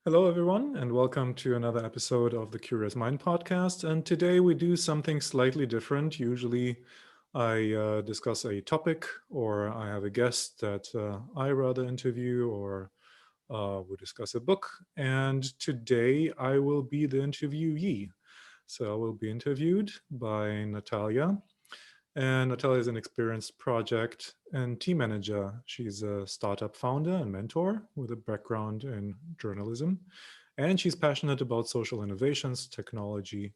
Hello, everyone, and welcome to another episode of the Curious Mind podcast. And today we do something slightly different. Usually, I discuss a topic, or I have a guest that I rather interview, or we discuss a book. And today I will be the interviewee. So I will be interviewed by Natalia. And Natalia is an experienced project and team manager. She's a startup founder and mentor with a background in journalism. And she's passionate about social innovations, technology,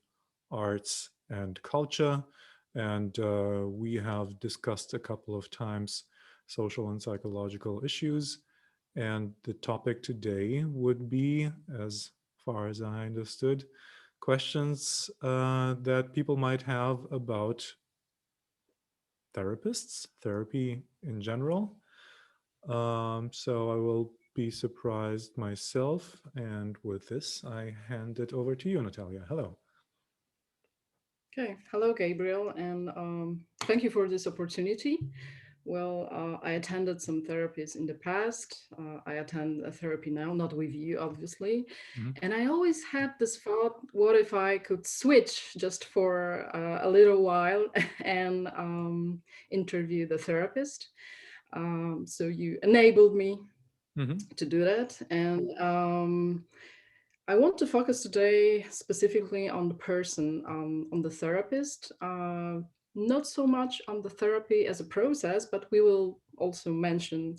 arts, and culture. And we have discussed a couple of times social and psychological issues. And the topic today would be, as far as I understood, questions that people might have about therapists, therapy in general. So I will be surprised myself. And with this, I hand it over to you, Natalia. Hello. Okay, hello, Gabriel, and thank you for this opportunity. Well, I attended some therapies in the past. I attend a therapy now, not with you, obviously. Mhm. And I always had this thought, what if I could switch just for a little while and interview the therapist? So you enabled me Mhm. to do that. And I want to focus today specifically on the person, on the therapist, not so much on the therapy as a process, but we will also mention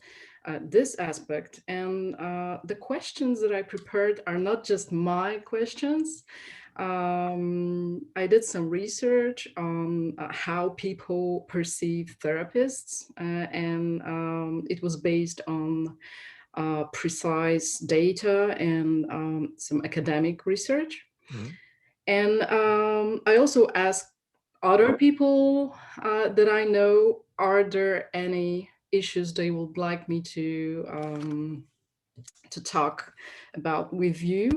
this aspect. And the questions that I prepared are not just my questions. I did some research on how people perceive therapists, and it was based on precise data and some academic research. Mhm. And I also asked other people that I know, are there any issues they would like me to talk about with you?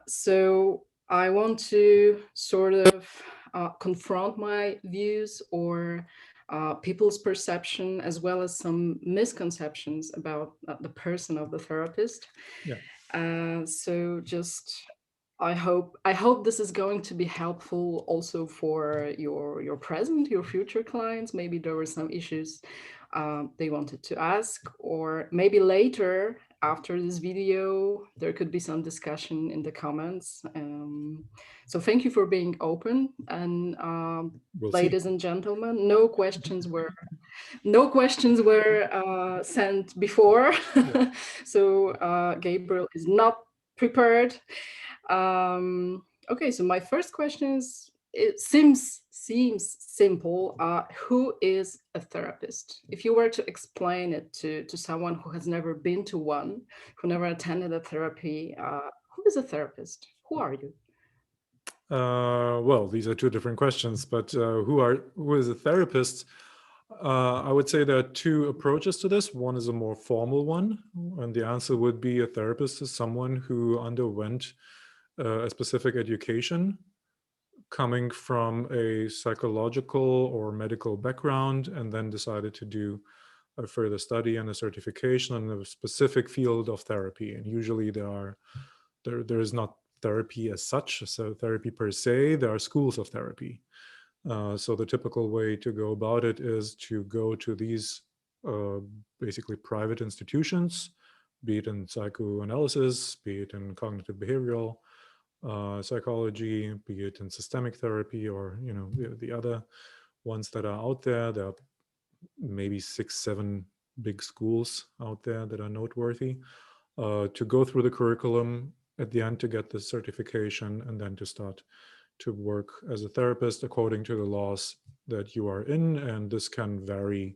So I want to sort of confront my views or people's perception, as well as some misconceptions about the person of the therapist. Yeah. So just I hope this is going to be helpful also for your present, your future clients. Maybe there were some issues they wanted to ask, or maybe later after this video there could be some discussion in the comments. So thank you for being open, and We'll see. ladies and gentlemen, no questions were sent before. Yeah. So Gabriel is not prepared. Okay, so my first question is, it seems simple. Who is a therapist? If you were to explain it to someone who has never been to one, who never attended a therapy, who is a therapist? Who are you? Well, these are two different questions, but who is a therapist? I would say there are two approaches to this. One is a more formal one, and the answer would be a therapist is someone who underwent a specific education coming from a psychological or medical background and then decided to do a further study and a certification in a specific field of therapy. And usually there is not therapy as such, so therapy per se, there are schools of therapy. So the typical way to go about it is to go to these uh, basically private institutions, be it in psychoanalysis, be it in cognitive behavioral psychology, be it in systemic therapy, or the other ones that are out there. There are maybe 6 7 big schools out there that are noteworthy, to go through the curriculum at the end to get the certification and then to start to work as a therapist according to the laws that you are in. And this can vary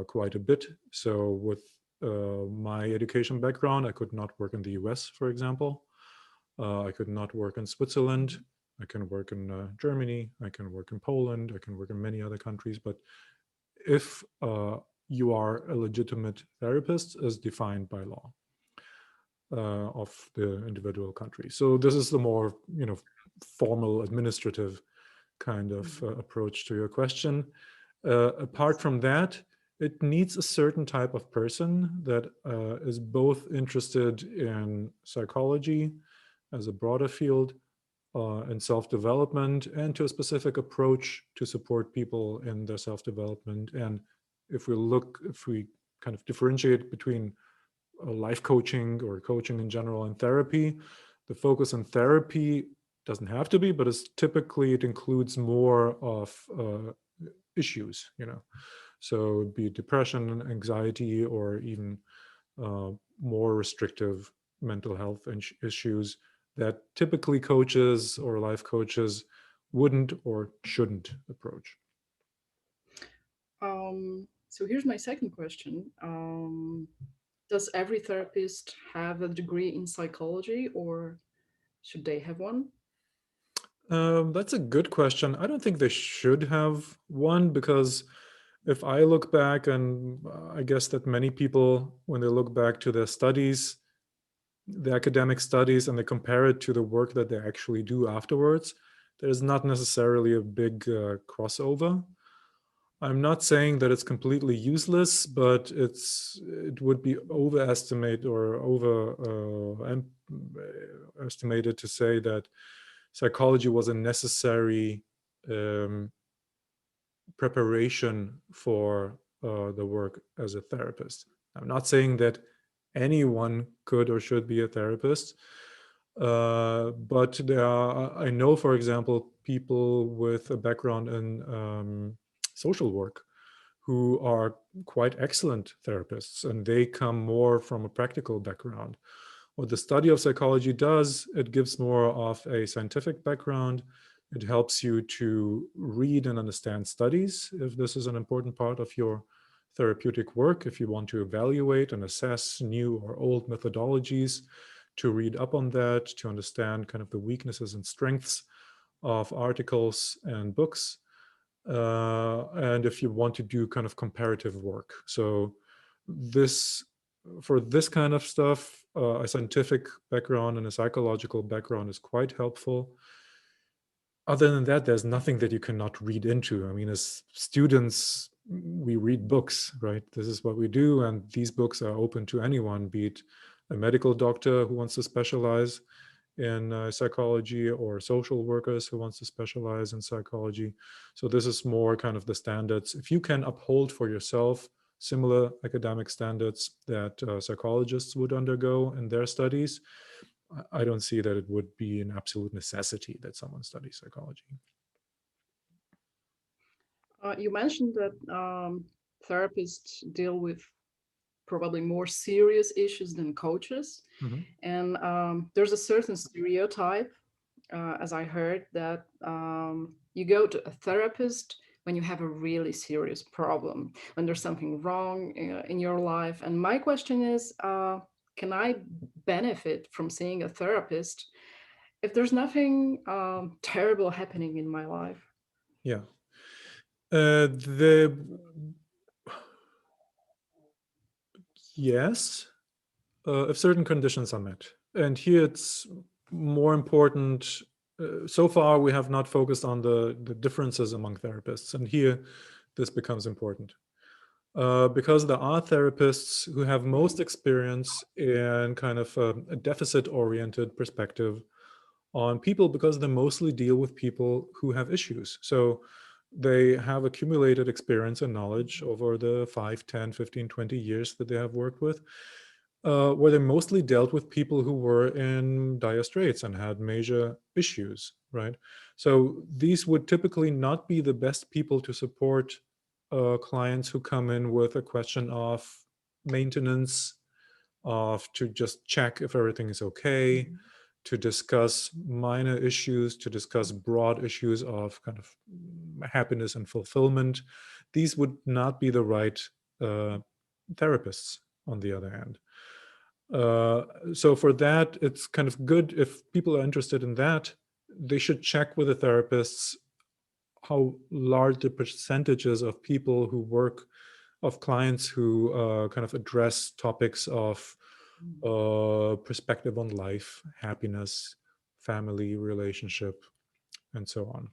quite a bit. So with my education background, I could not work in the US, for example. I could not work in Switzerland. I can work in Germany. I can work in Poland. I can work in many other countries. But if you are a legitimate therapist, as defined by law of the individual country. So this is the more formal administrative kind of approach to your question. Apart from that, it needs a certain type of person that is both interested in psychology as a broader field, in self-development, and to a specific approach to support people in their self-development. And if we kind of differentiate between life coaching or coaching in general and therapy, the focus on therapy doesn't have to be, but it's typically, it includes more of issues, so it'd be depression, anxiety, or even more restrictive mental health issues that typically coaches or life coaches wouldn't or shouldn't approach. So here's my second question. Does every therapist have a degree in psychology, or should they have one? That's a good question. I don't think they should have one, because if I look back, and I guess that many people, when they look back to their studies, the academic studies, and they compare it to the work that they actually do afterwards, there's not necessarily a big crossover. I'm not saying that it's completely useless, but it would be overestimate or estimated to say that psychology was a necessary um, preparation for the work as a therapist. I'm not saying that anyone could or should be a therapist, but I know, for example, people with a background in social work who are quite excellent therapists, and they come more from a practical background. What the study of psychology does, it gives more of a scientific background. It helps you to read and understand studies, if this is an important part of your therapeutic work, if you want to evaluate and assess new or old methodologies, to read up on that, to understand kind of the weaknesses and strengths of articles and books. And if you want to do kind of comparative work. So this for this kind of stuff, a scientific background and a psychological background is quite helpful. Other than that, there's nothing that you cannot read into. I mean, as students, we read books, right? This is what we do, and these books are open to anyone, be it a medical doctor who wants to specialize in psychology, or social workers who wants to specialize in psychology. So this is more kind of the standards. If you can uphold for yourself similar academic standards that psychologists would undergo in their studies, I don't see that it would be an absolute necessity that someone studies psychology. You mentioned that therapists deal with probably more serious issues than coaches. Mhm. And there's a certain stereotype, as I heard, that you go to a therapist when you have a really serious problem, when there's something wrong in your life. And my question is, can I benefit from seeing a therapist if there's nothing terrible happening in my life? Yeah. The Yes, if certain conditions are met. And here it's more important. So far, we have not focused on the differences among therapists. And here, this becomes important. Because there are therapists who have most experience in kind of a deficit-oriented perspective on people, because they mostly deal with people who have issues. So they have accumulated experience and knowledge over the 5, 10, 15, 20 years that they have worked with, where they mostly dealt with people who were in dire straits and had major issues, right? So these would typically not be the best people to support clients who come in with a question of maintenance, of to just check if everything is okay, to discuss minor issues, to discuss broad issues of kind of happiness and fulfillment. These would not be the right uh, therapists, on the other hand. So for that, it's kind of good if people are interested in that, they should check with the therapists how large the percentages of people who work, of clients who kind of address topics of perspective on life, happiness, family, relationship, and so on.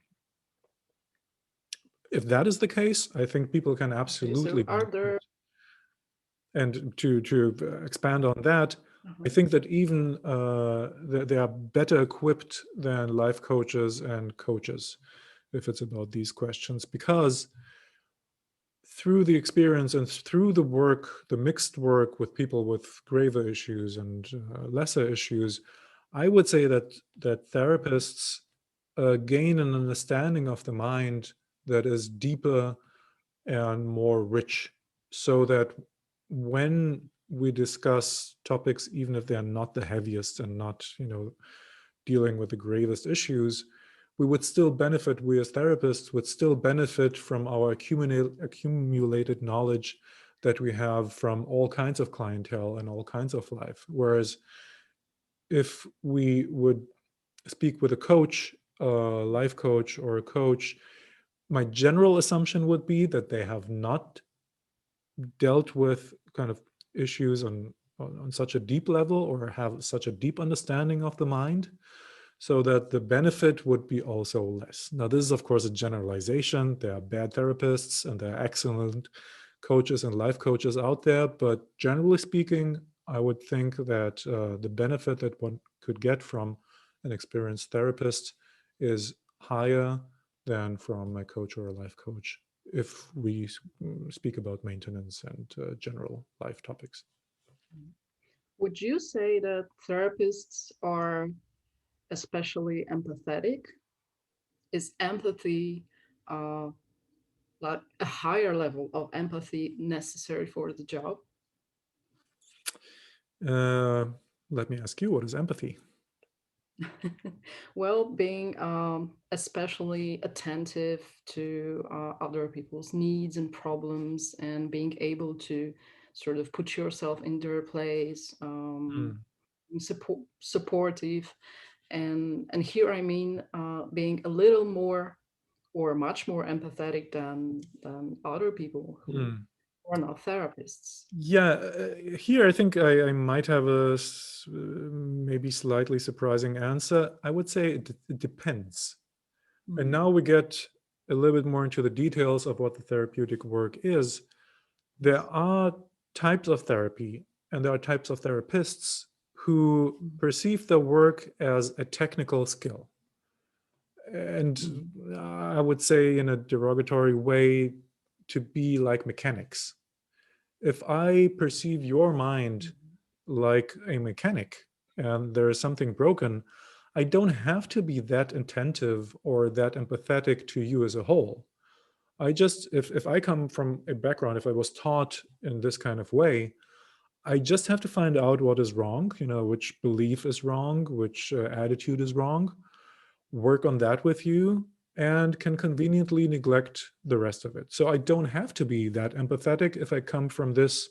If that is the case, I think people can Okay, so absolutely are benefit. there And to expand on that, I uh-huh. think that even they are better equipped than life coaches and coaches if it's about these questions, because through the experience and through the work, the mixed work with people with graver issues and lesser issues, I would say that therapists gain an understanding of the mind that is deeper and more rich, so that when we discuss topics, even if they're not the heaviest and not, dealing with the gravest issues, we would still benefit, we as therapists would still benefit from our accumulated knowledge that we have from all kinds of clientele and all kinds of life. Whereas if we would speak with a coach, a life coach or a coach, my general assumption would be that they have not dealt with kind of issues on such a deep level or have such a deep understanding of the mind, so that the benefit would be also less. Now, this is, of course, a generalization. There are bad therapists and there are excellent coaches and life coaches out there. But generally speaking, I would think that the benefit that one could get from an experienced therapist is higher than from a coach or a life coach if we speak about maintenance and general life topics. Would you say that therapists are especially empathetic? Is empathy uh, like a higher level of empathy necessary for the job? Uh, Let me ask you, what is empathy? Well, being especially attentive to other people's needs and problems, and being able to sort of put yourself in their place, Mm, supportive, and here I mean being a little more or much more empathetic than other people who mm. are not therapists. Yeah, here I think I might have a maybe slightly surprising answer. I would say it depends. And Mm, now we get a little bit more into the details of what the therapeutic work is. There are types of therapy and there are types of therapists who mm, perceive their work as a technical skill. mm, And I would say, in a derogatory way, to be like mechanics. If I perceive your mind like a mechanic and there is something broken, I don't have to be that attentive or that empathetic to you as a whole. I just, if I come from a background, if I was taught in this kind of way, I just have to find out what is wrong, which belief is wrong, which attitude is wrong, work on that with you, and can conveniently neglect the rest of it. So I don't have to be that empathetic if I come from this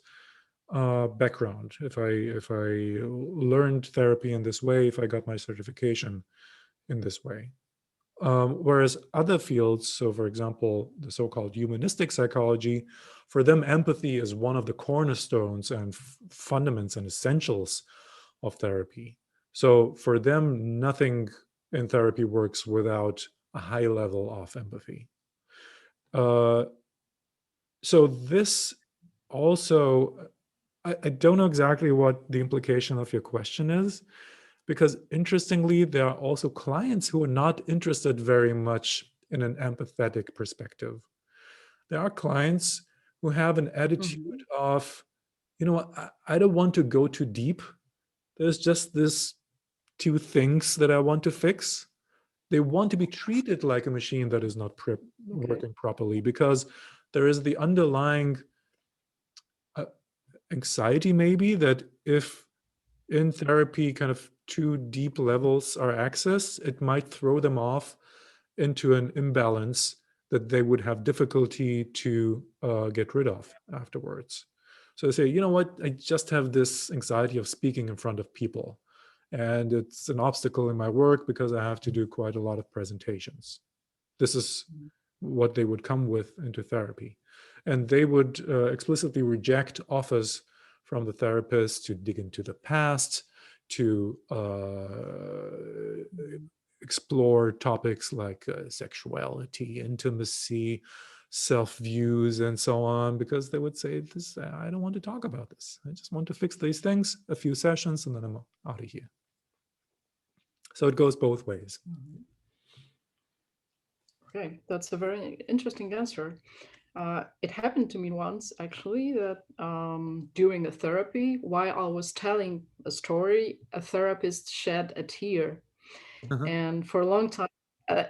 background. If I learned therapy in this way, if I got my certification in this way. Whereas other fields, so for example, the so-called humanistic psychology, for them, empathy is one of the cornerstones and fundaments and essentials of therapy. So for them, nothing in therapy works without a high level of empathy. Uh, so this also, I don't know exactly what the implication of your question is, because interestingly, there are also clients who are not interested very much in an empathetic perspective. There are clients who have an attitude mhm. of, I don't want to go too deep. There's just this two things that I want to fix. They want to be treated like a machine that is not Okay. working properly, because there is the underlying uh, anxiety, maybe, that if in therapy kind of two deep levels are accessed, it might throw them off into an imbalance that they would have difficulty to get rid of afterwards. So they say, you know what, I just have this anxiety of speaking in front of people. And it's an obstacle in my work because I have to do quite a lot of presentations. This is Mm, what they would come with into therapy. And they would explicitly reject offers from the therapist to dig into the past, to mm, explore topics like sexuality, intimacy, self-views, and so on, because they would say, "This, I don't want to talk about this. I just want to fix these things, a few sessions, and then I'm out of here." So it goes both ways. Mhm. Okay, that's a very interesting answer. It happened to me once, actually, that during a therapy, while I was telling a story, a therapist shed a tear. Uh-huh. And for a long time,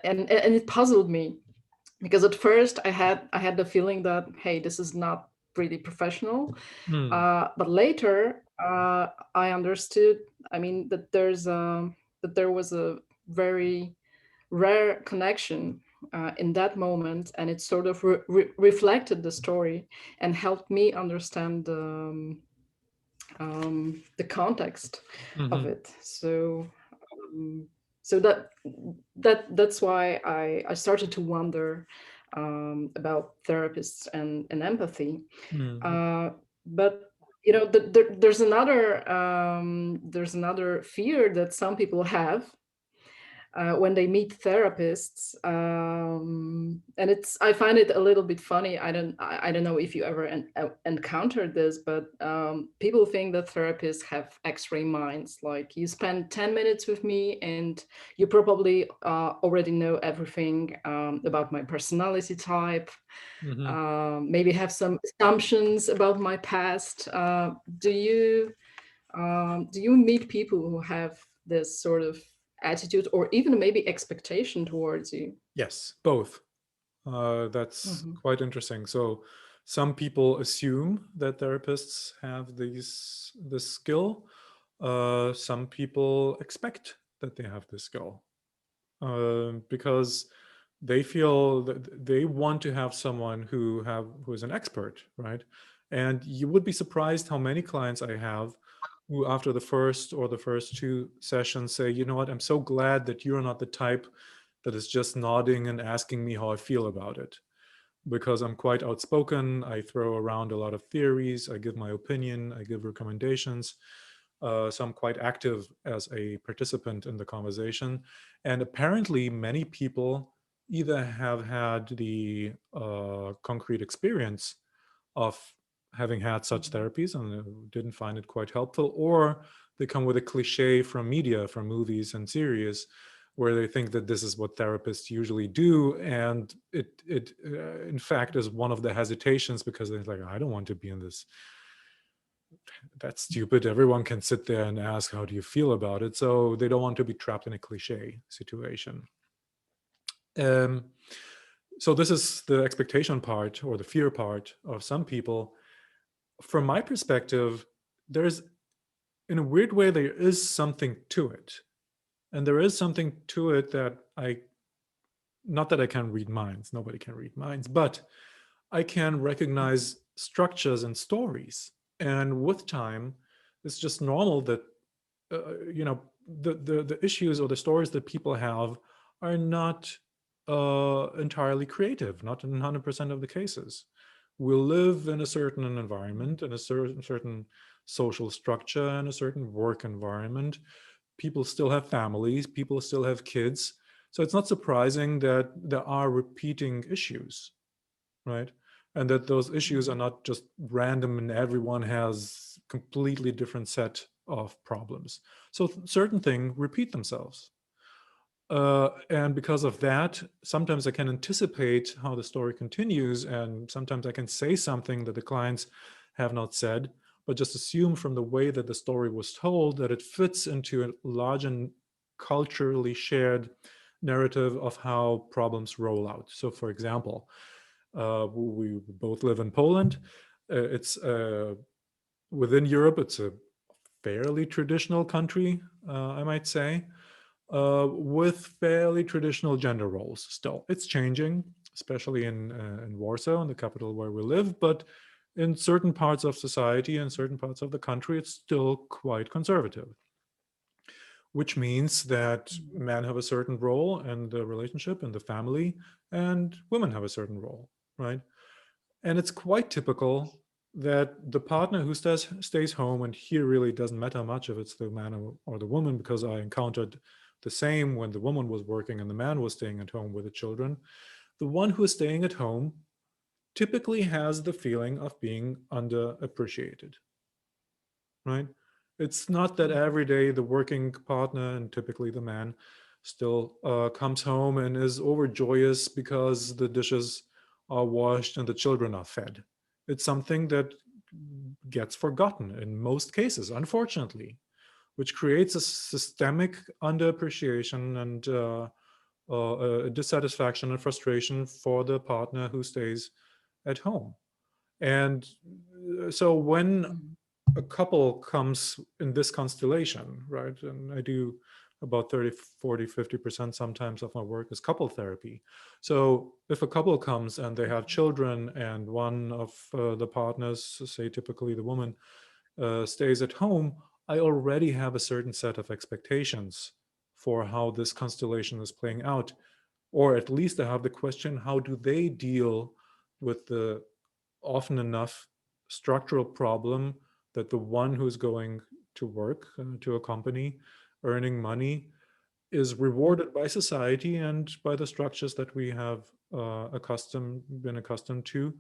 and it puzzled me, because at first I had the feeling that, hey, this is not really professional. Hmm. But later, I understood. I mean, that there was a very rare connection in that moment, and it sort of reflected the story and helped me understand the context of Mm-hmm. it. Um, so that's why I started to wonder about therapists and empathy. Mm-hmm. But there's another fear that some people have when they meet therapists, and I find it a little bit funny. I don't know if you ever encountered this, but people think that therapists have X-ray minds. Like, you spend 10 minutes with me, and you probably already know everything about my personality type. Mm-hmm. Maybe have some assumptions about my past. Do you meet people who have this sort of attitude, or even maybe expectation towards you? Yes, both. That's Hmm. quite interesting. So some people assume that therapists have this skill. Some people expect that they have this skill, because they feel that they want to have someone who is an expert, right? And you would be surprised how many clients I have who, after the first two sessions, say, "You know what? I'm so glad that you're not the type that is just nodding and asking me how I feel about it, because I'm quite outspoken. I throw around a lot of theories. I give my opinion. I give recommendations. So I'm quite active as a participant in the conversation." And apparently, many people either have had the concrete experience of having had such therapies and didn't find it quite helpful, or they come with a cliche from media, from movies and series, where they think that this is what therapists usually do, and it in fact is one of the hesitations, because they're like, "I don't want to be in this. That's stupid. Everyone can sit there and ask, how do you feel about it?" So they don't want to be trapped in a cliche situation. Um, so this is the expectation part, or the fear part of some people. From my perspective, there's, in a weird way, there is something to it. And there is something to it that not that I can read minds, nobody can read minds, but I can recognize structures and stories. And with time, it's just normal that, you know, the issues or the stories that people have are not entirely creative, not in 100% of the cases. We'll live in a certain environment, in a certain social structure, and a certain work environment. People still have families, people still have kids. So it's not surprising that there are repeating issues, right? And that those issues are not just random and everyone has completely different set of problems. So certain things repeat themselves. And because of that, sometimes I can anticipate how the story continues, and sometimes I can say something that the clients have not said, but just assume from the way that the story was told that it fits into a large and culturally shared narrative of how problems roll out. So, for example, we both live in Poland. It's within Europe. It's a fairly traditional country, I might say, with fairly traditional gender roles. Still, it's changing, especially in Warsaw, in the capital where we live. But in certain parts of society and certain parts of the country, it's still quite conservative, which means that men have a certain role in the relationship, in the family, and women have a certain role, right? And it's quite typical that the partner who stays home, and here really doesn't matter much if it's the man or the woman, because I encountered the same when the woman was working and the man was staying at home with the children. The one who is staying at home typically has the feeling of being underappreciated, right? It's not that every day the working partner, and typically the man, still comes home and is overjoyous because the dishes are washed and the children are fed. It's something that gets forgotten in most cases, unfortunately, which creates a systemic underappreciation and a dissatisfaction and frustration for the partner who stays at home. And so when Mhm. a couple comes in this constellation, right? And I do about 30, 40, 50% sometimes of my work is couple therapy. So if a couple comes and they have children and one of the partners, say typically the woman, stays at home, I already have a certain set of expectations for how this constellation is playing out. Or at least I have the question, how do they deal with the often enough structural problem that the one who's going to work to a company, earning money, is rewarded by society and by the structures that we have been accustomed to,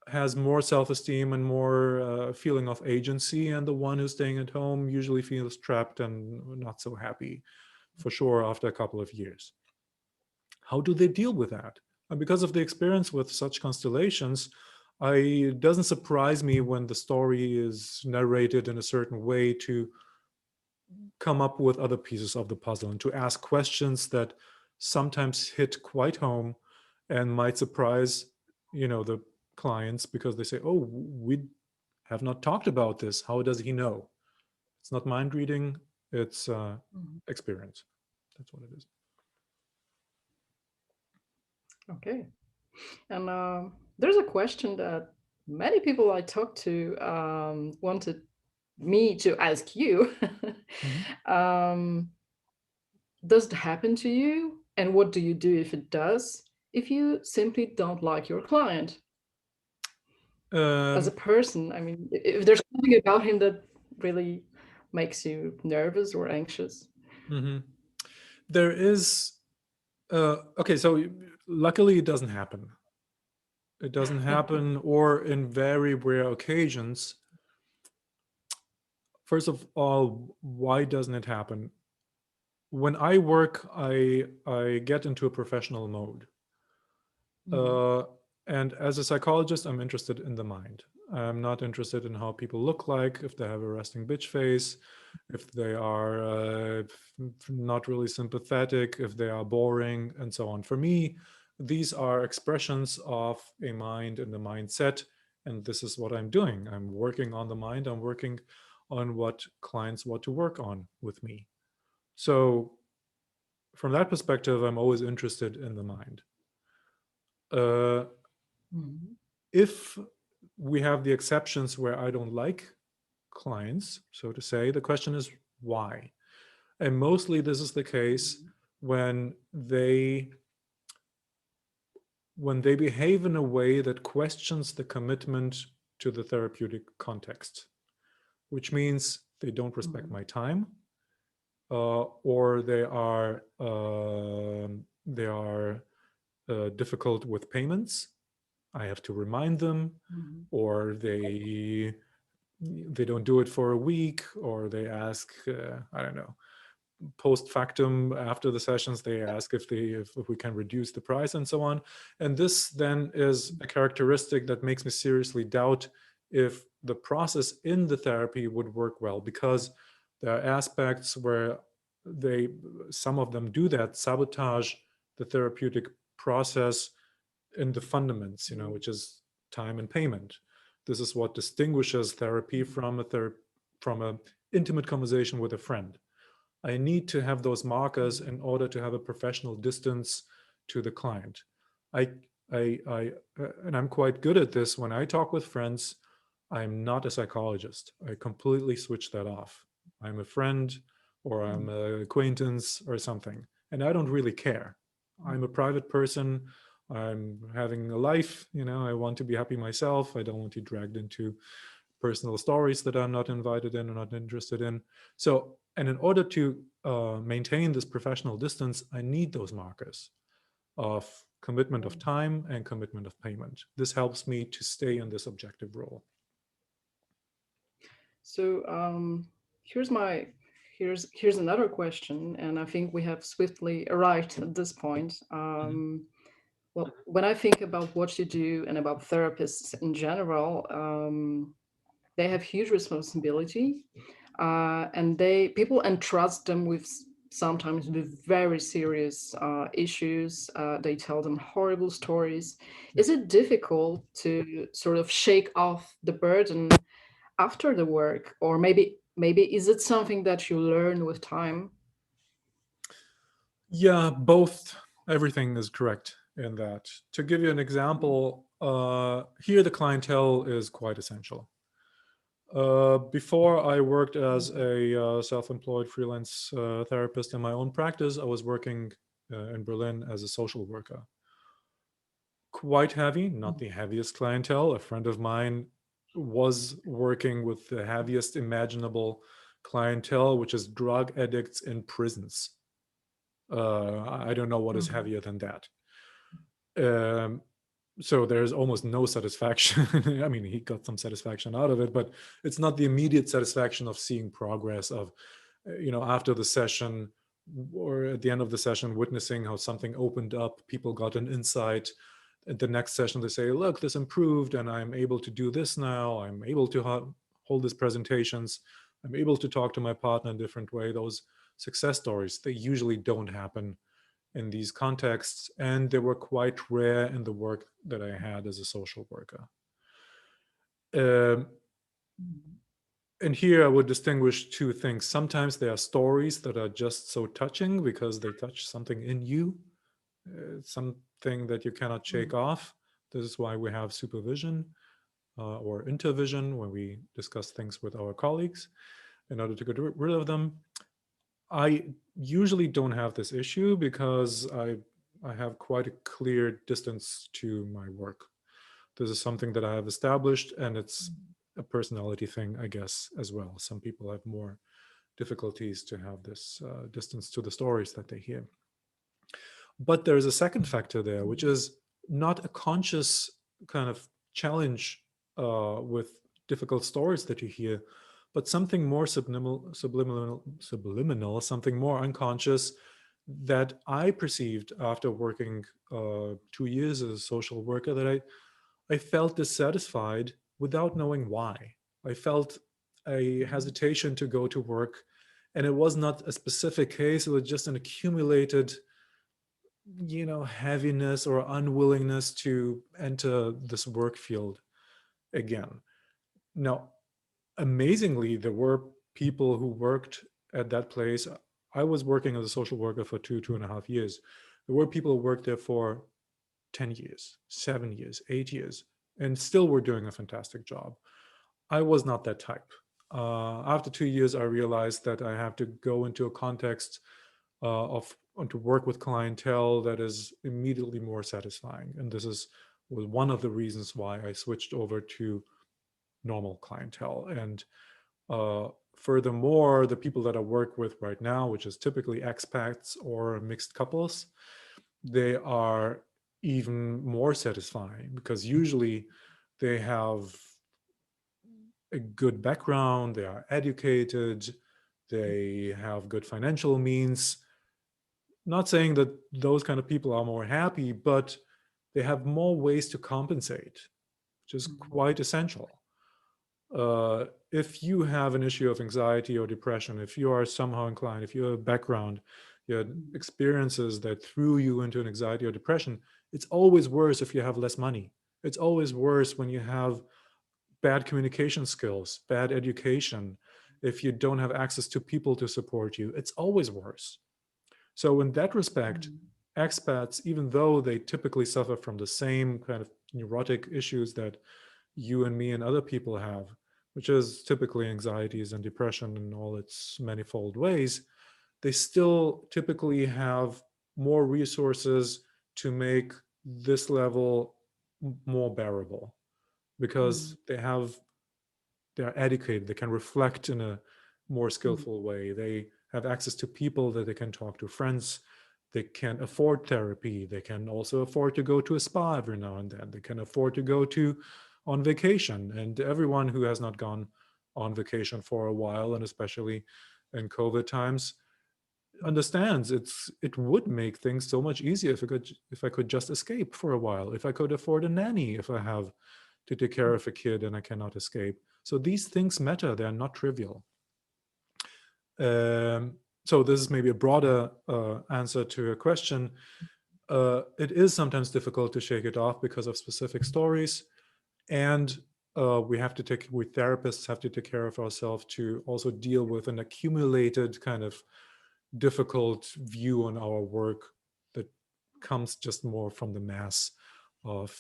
has more self-esteem and more feeling of agency, and the one who's staying at home usually feels trapped and not so happy, for sure, after a couple of years. How do they deal with that? And because of the experience with such constellations, it doesn't surprise me when the story is narrated in a certain way to come up with other pieces of the puzzle and to ask questions that sometimes hit quite home and might surprise, the clients, because they say, "Oh, we have not talked about this. How does he know?" It's not mind reading, it's Mhm. experience. That's what it is. Okay. And there's a question that many people I talked to wanted me to ask you. Mhm. um, does it happen to you? And what do you do if it does? If you simply don't like your client as a Um, person, I mean, if there's something about him that really makes you nervous or anxious. mhm. There is okay, so luckily it doesn't happen. It doesn't happen, or in very rare occasions. First of all, why doesn't it happen? When I work, I get into a professional mode. Mhm. Uh, and as a psychologist, I'm interested in the mind. I'm not interested in how people look like, if they have a resting bitch face, if they are not really sympathetic, if they are boring, and so on. For me, these are expressions of a mind and a mindset. And this is what I'm doing. I'm working on the mind. I'm working on what clients want to work on with me. So, from that perspective, I'm always interested in the mind. Uh, Mhm. if we have the exceptions where I don't like clients, so to say, the question is why? And mostly this is the case Mhm. when they behave in a way that questions the commitment to the therapeutic context, which means they don't respect Mhm. my time, or they are difficult with payments. I have to remind them, Mhm. or they don't do it for a week, or they ask, I don't know, post factum after the sessions, they ask if we can reduce the price and so on. And this then is a characteristic that makes me seriously doubt if the process in the therapy would work well, because there are aspects where they some of them do that, sabotage the therapeutic process in the fundaments, which is time and payment. This is what distinguishes therapy from a intimate conversation with a friend. I need to have those markers in order to have a professional distance to the client. I, and I'm quite good at this. When I talk with friends, I'm not a psychologist. I completely switch that off. I'm a friend, or I'm Mhm. an acquaintance or something, and I don't really care. I'm a private person. I'm having a life. I want to be happy myself. I don't want to be dragged into personal stories that I'm not invited in or not interested in. So And in order to maintain this professional distance, I need those markers of commitment of time and commitment of payment. This helps me to stay in this objective role. So here's my here's another question, and I think we have swiftly arrived at this point. Mhm. Well, when I think about what you do and about therapists in general, they have huge responsibility, and they people entrust them with sometimes with very serious issues. They tell them horrible stories. Is Yes. it difficult to sort of shake off the burden after the work, or maybe is it something that you learn with time? Yeah, both. Everything is correct in that. To give you an example, here the clientele is quite essential. Before I worked as a self-employed freelance therapist in my own practice, I was working in Berlin as a social worker. Quite heavy, not the heaviest clientele. A friend of mine was working with the heaviest imaginable clientele, which is drug addicts in prisons. I don't know what is Mhm. heavier than that. Um, so there's almost no satisfaction. I mean, he got some satisfaction out of it, but it's not the immediate satisfaction of seeing progress of, after the session or at the end of the session, witnessing how something opened up, people got an insight. At the next session, they say, look, this improved and I'm able to do this now. I'm able to hold these presentations. I'm able to talk to my partner in a different way. Those success stories, they usually don't happen in these contexts, and they were quite rare in the work that I had as a social worker. Um, and here I would distinguish two things. Sometimes there are stories that are just so touching because they touch something in you, something that you cannot shake off. This is why we have supervision or intervision when we discuss things with our colleagues in order to get rid of them. I usually don't have this issue because I have quite a clear distance to my work. This is something that I have established, and it's a personality thing, I guess, as well. Some people have more difficulties to have this distance to the stories that they hear. But there is a second factor there, which is not a conscious kind of challenge with difficult stories that you hear, but something more subliminal, something more unconscious that I perceived after working 2 years as a social worker, that I felt dissatisfied without knowing why. I felt a hesitation to go to work, and it was not a specific case, it was just an accumulated heaviness or unwillingness to enter this work field again. Now, amazingly, there were people who worked at that place. I was working as a social worker for 2.5 years. There were people who worked there for 10 years, 7 years, 8 years, and still were doing a fantastic job. I was not that type. After 2 years, I realized that I have to go into a context of and to work with clientele that is immediately more satisfying. And this was one of the reasons why I switched over to normal clientele. And furthermore, the people that I work with right now, which is typically expats or mixed couples, they are even more satisfying because usually they have a good background, they are educated, they have good financial means. Not saying that those kind of people are more happy, but they have more ways to compensate, which is quite essential. If you have an issue of anxiety or depression, if you are somehow inclined, if you have a background, you had experiences that threw you into an anxiety or depression, it's always worse if you have less money. It's always worse when you have bad communication skills, bad education, if you don't have access to people to support you. It's always worse. So, in that respect, expats, even though they typically suffer from the same kind of neurotic issues that you and me and other people have, which is typically anxieties and depression in all its manifold ways, they still typically have more resources to make this level more bearable because they're educated, they can reflect in a more Mhm. skillful way. They have access to people that they can talk to, friends. They can afford therapy. They can also afford to go to a spa every now and then. They can afford to go to on vacation. And everyone who has not gone on vacation for a while, and especially in COVID times, understands it would make things so much easier if I could just escape for a while, if I could afford a nanny, if I have to take care of a kid and I cannot escape. So these things matter. They're not trivial. So this is maybe a broader answer to a question. It is sometimes difficult to shake it off because of specific stories, and we therapists have to take care of ourselves to also deal with an accumulated kind of difficult view on our work that comes just more from the mass of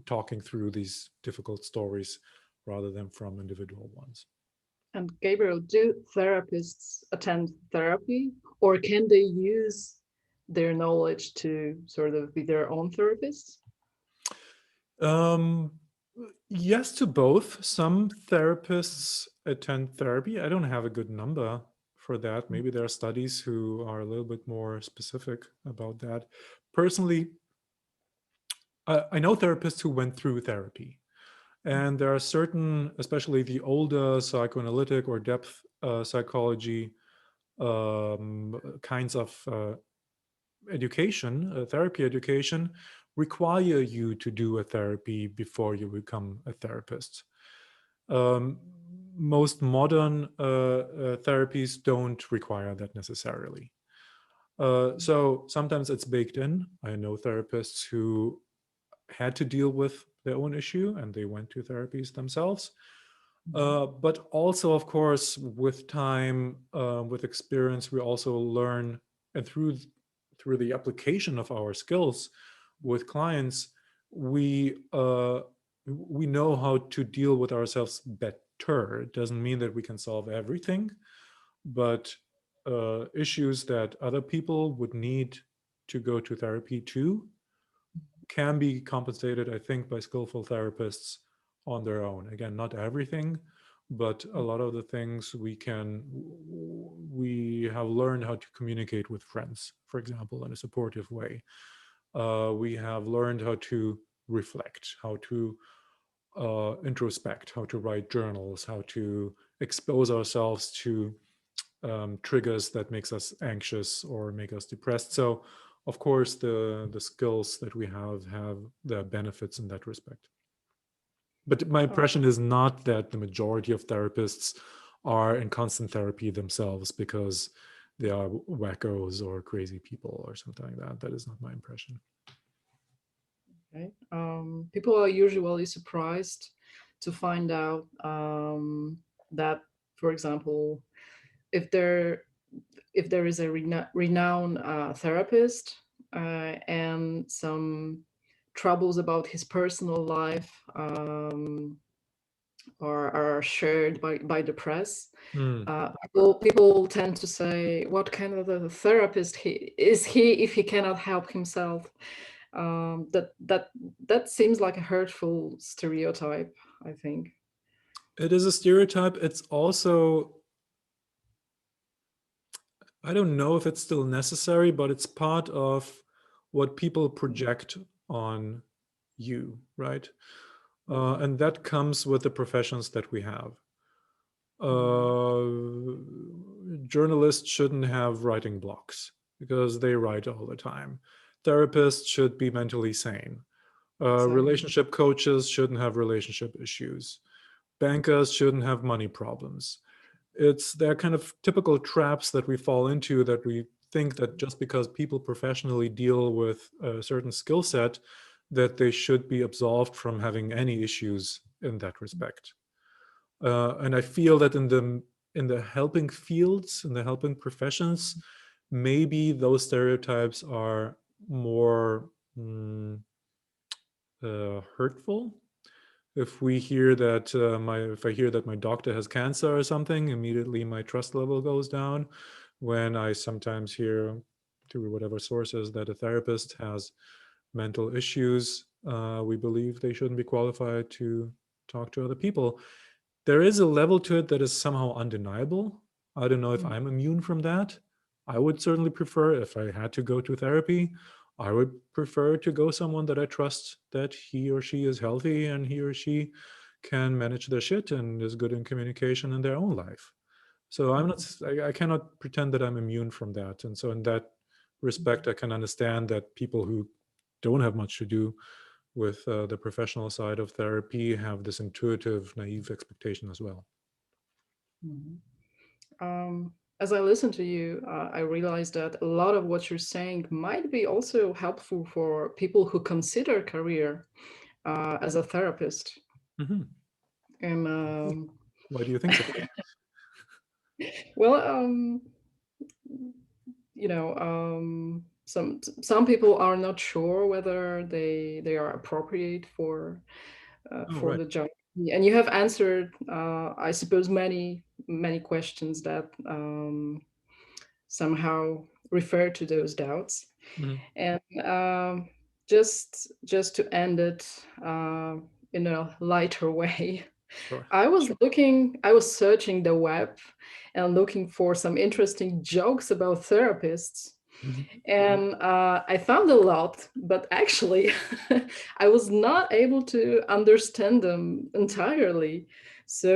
talking through these difficult stories rather than from individual ones. And Gabriel, do therapists attend therapy, or can they use their knowledge to sort of be their own therapists? Um, yes to both. Some therapists attend therapy. I don't have a good number for that. Maybe there are studies who are a little bit more specific about that. Personally, I know therapists who went through therapy. And there are certain, especially the older psychoanalytic or depth psychology kinds of education, therapy education, require you to do a therapy before you become a therapist. Um, Most modern therapies don't require that necessarily. So sometimes it's baked in. I know therapists who had to deal with their own issue and they went to therapies themselves. But also, of course, with time, with experience, we also learn, and through the application of our skills with clients, we know how to deal with ourselves better. It doesn't mean that we can solve everything, but issues that other people would need to go to therapy to can be compensated, I think, by skillful therapists on their own. Again, not everything, but a lot of the things we have learned how to communicate with friends, for example, in a supportive way. We have learned how to reflect, how to introspect, how to write journals, how to expose ourselves to triggers that makes us anxious or make us depressed. So, of course, the skills that we have their benefits in that respect. But my Oh, impression is not that the majority of therapists are in constant therapy themselves because they are wackos or crazy people or something like that. That is not my impression. okay. People are usually surprised to find out that, for example, if there if there is a renowned therapist and some troubles about his personal life are shared by the press, Hmm. people tend to say, "What kind of a therapist he if he cannot help himself?" That seems like a hurtful stereotype, I think. It is a stereotype. It's also, I don't know if it's still necessary, but it's part of what people project on you, right? And that comes with the professions that we have. Mhm. Uh, Journalists shouldn't have writing blocks because they write all the time. Therapists should be mentally sane. Exactly. Relationship coaches shouldn't have relationship issues. Bankers shouldn't have money problems. They're kind of typical traps that we fall into, that we think that just because people professionally deal with a certain skill set, that they should be absolved from having any issues in that respect. And I feel that in the helping fields, in the helping professions, maybe those stereotypes are more hurtful. If we hear that if I hear that my doctor has cancer or something, immediately my trust level goes down. When I sometimes hear through whatever sources that a therapist has mental issues, we believe they shouldn't be qualified to talk to other people. there is a level to it that is somehow undeniable. I don't know if Mm. I'm immune from that. I would certainly prefer, if I had to go to therapy, I would prefer to go someone that I trust, that he or she is healthy and he or she can manage their shit and is good in communication in their own life. So I'm not, I cannot pretend that I'm immune from that. And so in that respect, I can understand that people who don't have much to do with the professional side of therapy have this intuitive, naive expectation as well. Mhm. As I listen to you, I realize that a lot of what you're saying might be also helpful for people who consider career as a therapist. Hmm. And Why do you think so? well, some people are not sure whether they are appropriate Oh, for right. the job, and you have answered, I suppose, many questions that somehow refer to those doubts. Mhm. And just to end it in a lighter way, Sure. I was searching the web and looking for some interesting jokes about therapists. Mhm. And I found a lot, but actually, I was not able to understand them entirely. So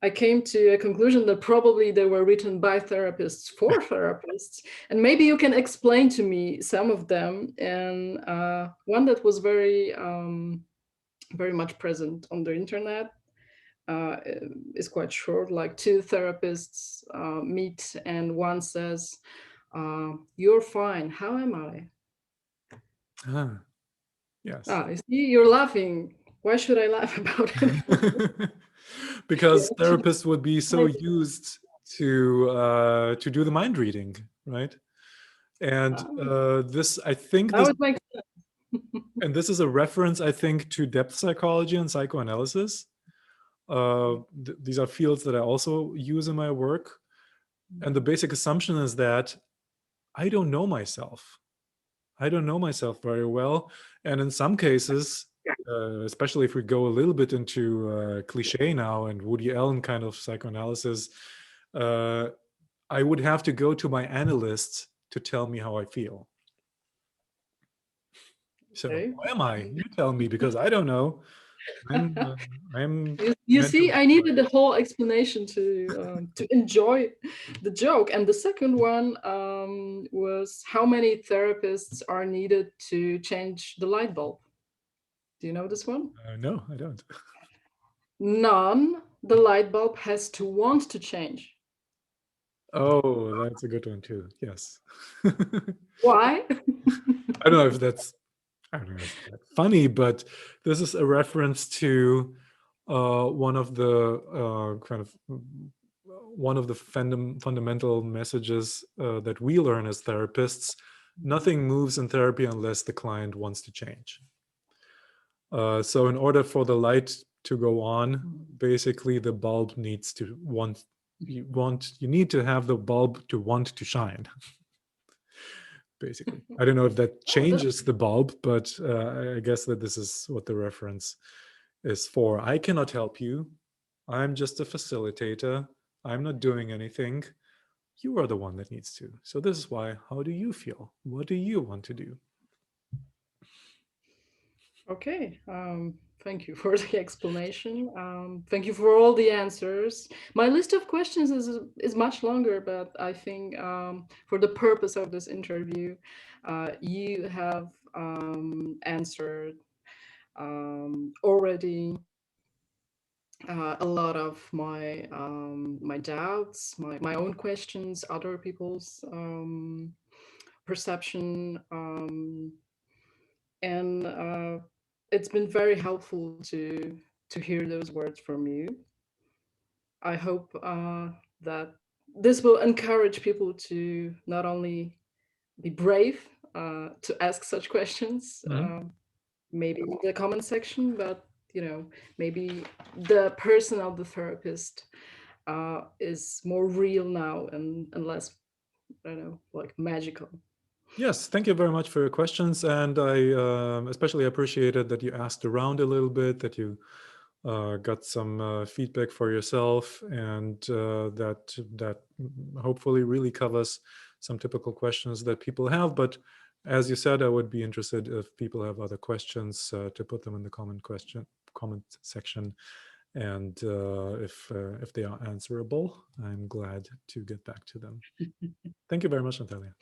I came to a conclusion that probably they were written by therapists for therapists. And maybe you can explain to me some of them. And one that was very much present on the internet uh, is quite short, like two therapists meet and one says, "You're fine. How am I?" Ah, yes. Ah, you see, you're laughing. Why should I laugh about it? Because Yeah, therapists would be so used to do the mind reading, right? And ah, this, I think, now this, it makes sense. and this is a reference, I think, to depth psychology and psychoanalysis. These are fields that I also use in my work. And the basic assumption is that I don't know myself. I don't know myself very well. And in some cases, especially if we go a little bit into cliche now and Woody Allen kind of psychoanalysis, uh, I would have to go to my analyst to tell me how I feel. So Okay. who am I? You tell me because I don't know. I'm You meant to. see, I needed the whole explanation to enjoy the joke. And the second one was how many therapists are needed to change the light bulb? Do you know this one? No, I don't. None. The light bulb has to want to change. Oh, that's a good one too. Yes. Why? I don't know if that's, I don't know if that's funny, but this is a reference to one of the one of the fundamental messages that we learn as therapists. Nothing moves in therapy unless the client wants to change. So in order for the light to go on, basically the bulb needs to want, you need to have the bulb to want to shine. Basically, I don't know if that Oh, changes the bulb, but I guess that this is what the reference is for. I cannot help you. I'm just a facilitator. I'm not doing anything. You are the one that needs to. So this is why. How do you feel? What do you want to do? okay. Thank you for the explanation. Thank you for all the answers. My list of questions is much longer, but I think for the purpose of this interview, you have answered already a lot of my doubts, my own questions, other people's perception, and it's been very helpful to hear those words from you. I hope that this will encourage people to not only be brave to ask such questions, Mhm. maybe in the comment section, but maybe the person of the therapist is more real now and less, I don't know, like magical. Yes, thank you very much for your questions, and I especially appreciated that you asked around a little bit, that you got some feedback for yourself, and that hopefully really covers some typical questions that people have. But as you said, I would be interested if people have other questions to put them in the comment section, and if they are answerable, I'm glad to get back to them. Thank you very much, Natalia.